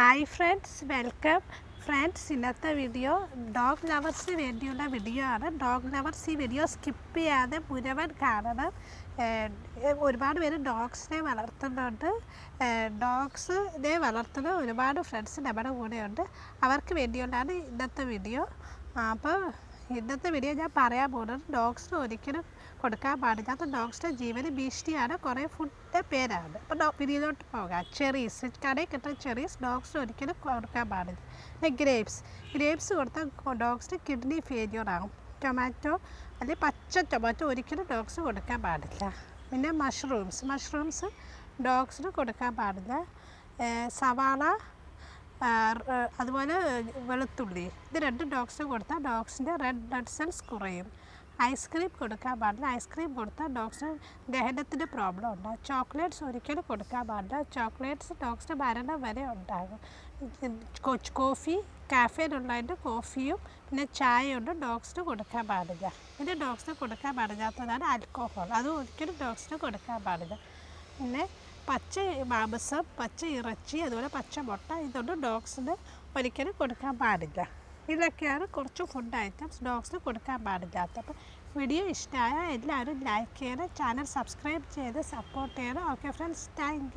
Hi friends, welcome friends. ഇന്നത്തെ video dog ലവേഴ്സിന് വേണ്ടിയുള്ള video ആണ്. ഡോഗ് ലവേഴ്സ് ഈ വീഡിയോ സ്കിപ്പ് ചെയ്യാതെ മുഴുവൻ കാണണം. ഒരുപാട് പേര് ഡോഗ്സിനെ വളർത്തുന്നുണ്ട്. ഡോഗ്സിനെ വളർത്തുന്ന ഒരുപാട് ഫ്രണ്ട്സ് നമ്മുടെ കൂടെയുണ്ട്. അവർക്ക് വേണ്ടിയുള്ളതാണ് ഇന്നത്തെ വീഡിയോ. അപ്പോൾ ഇന്നത്തെ വീഡിയോ ഞാൻ പറയാൻ പോകുന്നത് ഡോഗ്സിന് ഒരിക്കലും കൊടുക്കാൻ പാടില്ലാത്ത ഡോഗ്സിൻ്റെ ജീവന് ഭീഷണിയാണ് കുറേ ഫുഡിൻ്റെ പേരാണ്. അപ്പോൾ വീഡിയോയിലോട്ട് പോകാം. ചെറീസ്, കടയിൽ കിട്ടുന്ന ചെറീസ് ഡോഗ്സിന് ഒരിക്കലും കൊടുക്കാൻ പാടില്ല. പിന്നെ ഗ്രേപ്സ് കൊടുത്താൽ ഡോഗ്സിന് കിഡ്നി ഫെയിലിയർ ആകും. ടൊമാറ്റോ അല്ലെങ്കിൽ പച്ച ടൊമാറ്റോ ഒരിക്കലും ഡോഗ്സിന് കൊടുക്കാൻ പാടില്ല. പിന്നെ മഷ്റൂംസ് ഡോഗ്സിന് കൊടുക്കാൻ പാടില്ല. സവാള, അതുപോലെ വെളുത്തുള്ളി, ഇത് രണ്ടും ഡോഗ്സിന് കൊടുത്താൽ ഡോഗ്സിൻ്റെ റെഡ് ബ്ലഡ് സെൽസ് കുറയും. ഐസ്ക്രീം കൊടുക്കാൻ പാടില്ല. ഐസ്ക്രീം കൊടുത്താൽ ഡോഗ്സിന് ദഹനത്തിൻ്റെ പ്രോബ്ലം ഉണ്ടാകും. ചോക്ലേറ്റ്സ് ഒരിക്കലും കൊടുക്കാൻ പാടില്ല. ചോക്ലേറ്റ്സ് ഡോഗ്സിന് മരണം വരെ ഉണ്ടാകും. കോഫി, കാഫേൻ ഉള്ളതിൻ്റെ കോഫിയും പിന്നെ ചായയൊന്നും ഡോഗ്സിന് കൊടുക്കാൻ പാടില്ല. പിന്നെ ഡോഗ്സിന് കൊടുക്കാൻ പാടില്ലാത്തതാണ് ആൽക്കഹോൾ, അതും ഒരിക്കലും ഡോഗ്സിന് കൊടുക്കാൻ പാടില്ല. പിന്നെ പച്ച മാംസം, പച്ച ഇറച്ചി, അതുപോലെ പച്ച മുട്ട, ഇതൊന്നും ഡോഗ്സിന് ഒരിക്കലും കൊടുക്കാൻ പാടില്ല. ഇതൊക്കെയാണ് കുറച്ച് ഫുഡ് ഐറ്റംസ് ഡോഗ്സിന് കൊടുക്കാൻ പാടില്ലാത്ത. അപ്പോൾ വീഡിയോ ഇഷ്ടമായ എല്ലാവരും ലൈക്ക് ചെയ്യണം, ചാനൽ സബ്സ്ക്രൈബ് ചെയ്ത് സപ്പോർട്ട് ചെയ്യണം. Okay friends, thank you.